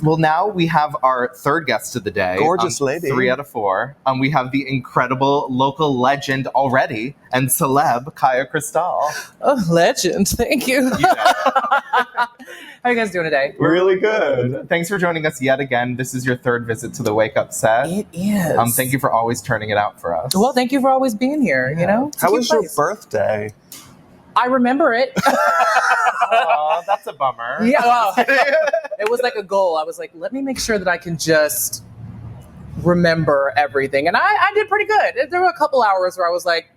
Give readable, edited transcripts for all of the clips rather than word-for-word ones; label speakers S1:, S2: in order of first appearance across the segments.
S1: Well, now we have our third guest of the day.
S2: Gorgeous lady.
S1: 3 out of 4. We have the incredible local legend already and celeb, Qya Cristal.
S3: Oh, legend. Thank you. How are you guys doing today?
S1: We're really good. Thanks for joining us yet again. This is your third visit to the Wake Up set.
S3: It is.
S1: Thank you for always turning it out for us.
S3: Well, thank you for always being here, you know?
S2: How was your birthday?
S3: I remember it.
S1: Aw, that's a bummer.
S3: Yeah, well, it was like a goal. I was like, let me make sure that I can just remember everything. And I did pretty good. There were a couple hours where I was like,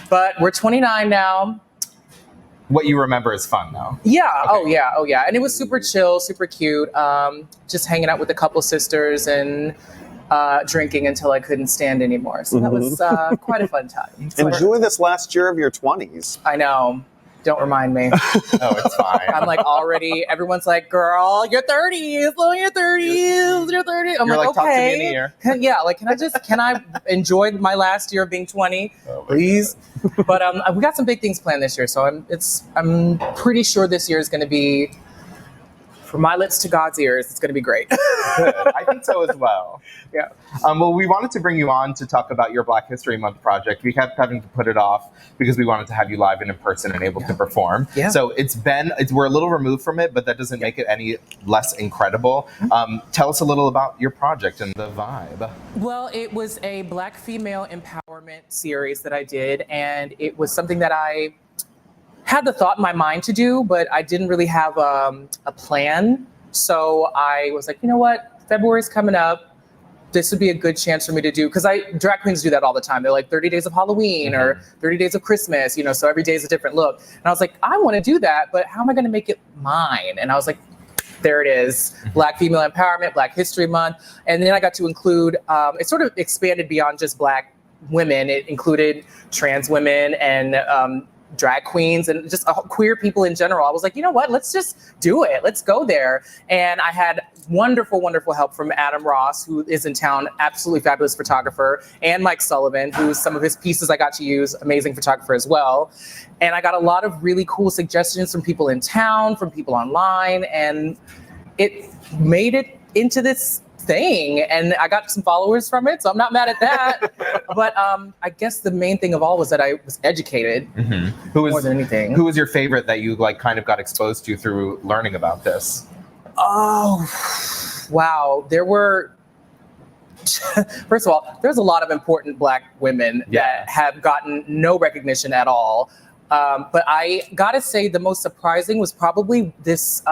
S3: but we're 29 now.
S1: What you remember is fun, though.
S3: Yeah.
S1: Okay.
S3: Oh, yeah. And it was super chill, super cute. Just hanging out with a couple sisters and drinking until I couldn't stand anymore. So that was quite a fun time.
S2: Enjoy this last year of your 20s.
S3: I know. Don't remind me.
S1: Oh, it's fine.
S3: I'm like already, everyone's like, girl, you're 30s. Oh, you're 30s. You're 30. I'm
S1: You're like,
S3: okay.
S1: talk to me in the ear.
S3: Yeah, like, can I enjoy my last year of being 20, please? But we got some big things planned this year. So I'm pretty sure this year is going to be, from my lips to God's ears, it's going to be great.
S1: Good. I think so as well.
S3: Yeah.
S1: Well, we wanted to bring you on to talk about your Black History Month project. We kept having to put it off because we wanted to have you live and in person and able to perform.
S3: Yeah.
S1: So we're a little removed from it, but that doesn't make it any less incredible. Tell us a little about your project and the vibe.
S3: Well, it was a Black female empowerment series that I did, and it was something that I had the thought in my mind to do, but I didn't really have a plan. So I was like, you know what? February's coming up. This would be a good chance for me to do, because drag queens do that all the time. They're like 30 days of Halloween or 30 days of Christmas, so every day is a different look. And I was like, I want to do that, but how am I going to make it mine? And I was like, there it is. Black female empowerment, Black History Month. And then I got to include, it sort of expanded beyond just Black women. It included trans women and drag queens and just queer people in general. I was like, you know what? Let's just do it. Let's go there. And I had wonderful, wonderful help from Adam Ross, who is in town, absolutely fabulous photographer, and Mike Sullivan, who some of his pieces I got to use, amazing photographer as well. And I got a lot of really cool suggestions from people in town, from people online, and it made it into this thing, and I got some followers from it, so I'm not mad at that. But I guess the main thing of all was that I was educated more than anything.
S1: Who was your favorite that you kind of got exposed to through learning about this?
S3: Oh, wow. There were, first of all, there's a lot of important Black women that have gotten no recognition at all. But I gotta say the most surprising was probably this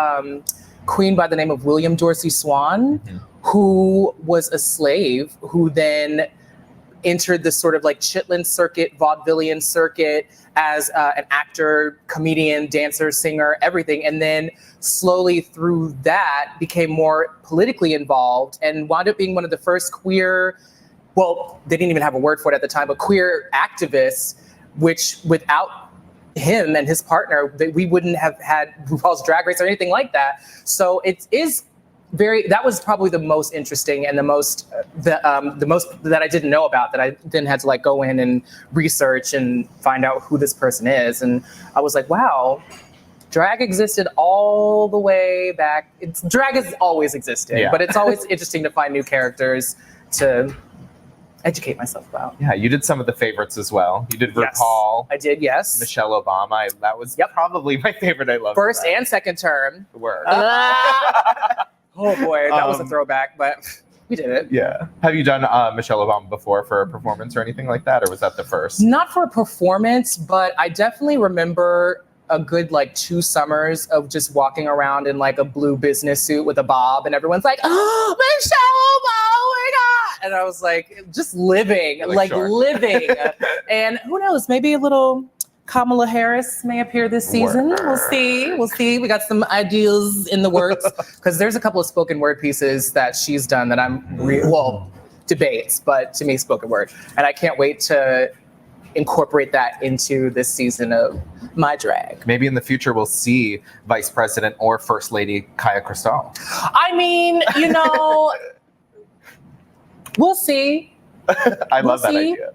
S3: queen by the name of William Dorsey Swan, who was a slave, who then entered this sort of like Chitlin circuit, vaudevillian circuit as an actor, comedian, dancer, singer, everything. And then slowly through that became more politically involved and wound up being one of the first queer, well, they didn't even have a word for it at the time, but queer activists, which without him and his partner, we wouldn't have had RuPaul's Drag Race or anything like that. So it is that was probably the most interesting and the most that I didn't know about, that I then had to go in and research and find out who this person is. And I was like, wow, drag existed all the way back. Drag has always existed, but it's always interesting to find new characters to educate myself about.
S1: Yeah, you did some of the favorites as well. You did RuPaul.
S3: I did, yes.
S1: Michelle Obama. That was probably my favorite. I love
S3: first and second term.
S1: Word.
S3: Oh boy, that was a throwback, but we did it.
S1: Yeah. Have you done Michelle Obama before for a performance or anything like that, or was that the first?
S3: Not for a performance, but I definitely remember a good 2 summers of just walking around in a blue business suit with a bob, and everyone's like, "Oh, Michelle Obama, oh my God!" And I was like, just living, living. And who knows, maybe a little Kamala Harris may appear this season. We'll see. We got some ideas in the works, because there's a couple of spoken word pieces that she's done that I'm debates, but to me, spoken word. And I can't wait to incorporate that into this season of my drag.
S1: Maybe in the future we'll see Vice President or First Lady Qya Cristal.
S3: I mean, we'll see.
S1: I love that
S3: see.
S1: idea.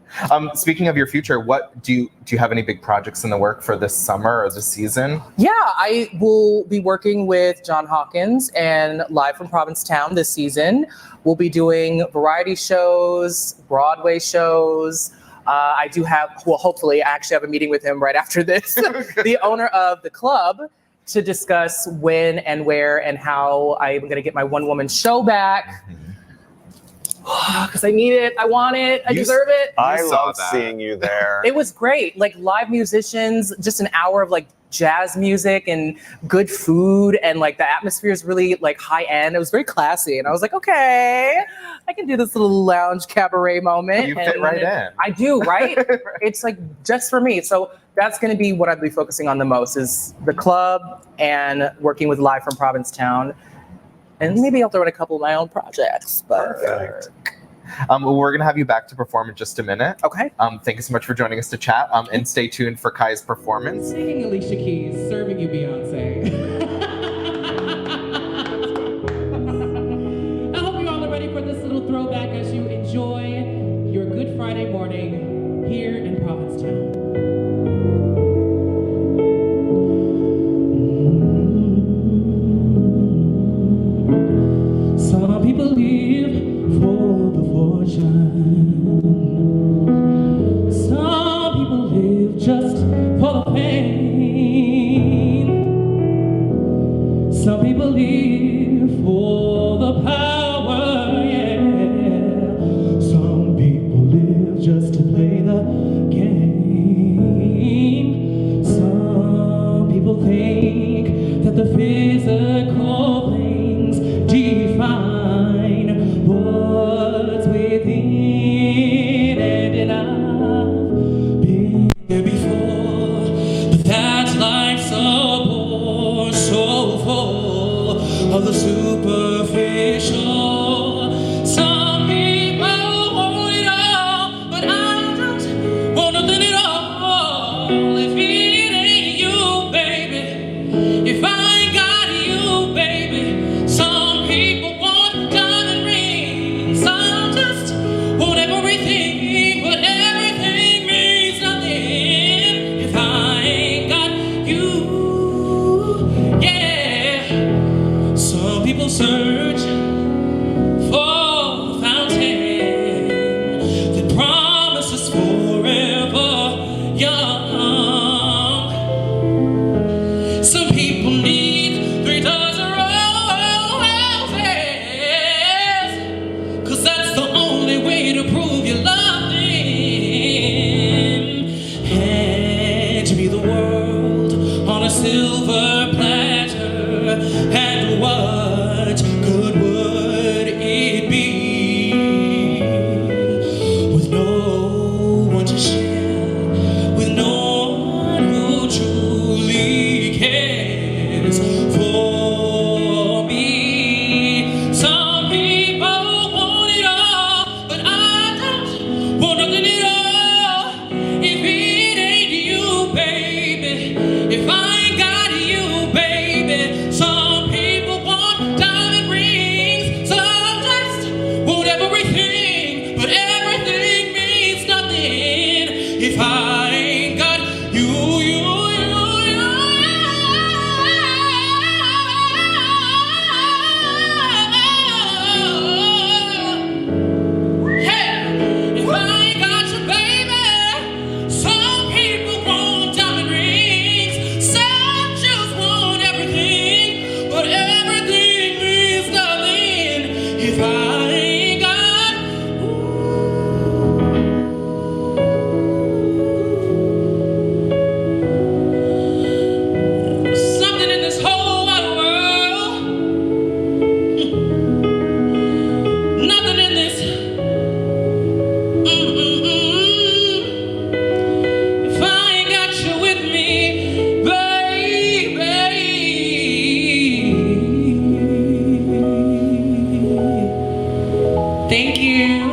S1: Speaking of your future, what do you have any big projects in the work for this summer or this season?
S3: Yeah, I will be working with John Hawkins and Live from Provincetown this season. We'll be doing variety shows, Broadway shows. I do have, well, hopefully, I actually have a meeting with him right after this, the owner of the club, to discuss when and where and how I'm going to get my one-woman show back. Because I need it, I want it, I deserve it.
S2: I
S1: saw
S2: love
S1: that.
S2: seeing you there.
S3: It was great. Like live musicians, just an hour of like jazz music and good food, and like the atmosphere is really like high end. It was very classy, and I was like, okay, I can do this little lounge cabaret moment.
S1: You fit
S3: And
S1: right in.
S3: I do, right? It's like just for me. So that's going to be what I'll be focusing on the most is the club and working with Live from Provincetown. And maybe I'll throw in a couple of my own projects. But
S2: Perfect.
S1: Well, we're going to have you back to perform in just a minute.
S3: okay.
S1: Thank you so much for joining us to chat. And stay tuned for Qya's performance.
S4: Singing Alicia Keys, serving you Beyonce. I hope you all are ready for this little throwback as you enjoy your Good Friday morning here in Provincetown. Some people live for the fortune. Some people live just for the pain. Some people live for the power, yeah. Some people live just to play the game. Some people think that the physical things define what's within, and I've been here before, but that's life's a bore so full of the superficial. Some people want it all, but I don't want nothing at all. If it ain't you, baby, if I ain't got you, baby. Some people want diamond rings, some just want everything, but everything means nothing if I ain't got you, yeah. Some people search for a fountain that promises forever young. Some people need 3 dozen roses, 'cause that's the only way to prove you love them. Hand me the world on a silver platter, and what good would it be with no one to share, with no one who truly cares for me? Some people want it all, but I don't want nothing at all. If it ain't you, baby, if I ain't got you, baby. Some people want diamond rings, some just want everything, but everything means nothing if I ain't got you, Hey, if I ain't got you, baby. Some people want diamond rings, some just want everything, but everything means nothing if I ain't got something in this whole wide world. Nothing in this. If I ain't got you with me, baby. Thank you.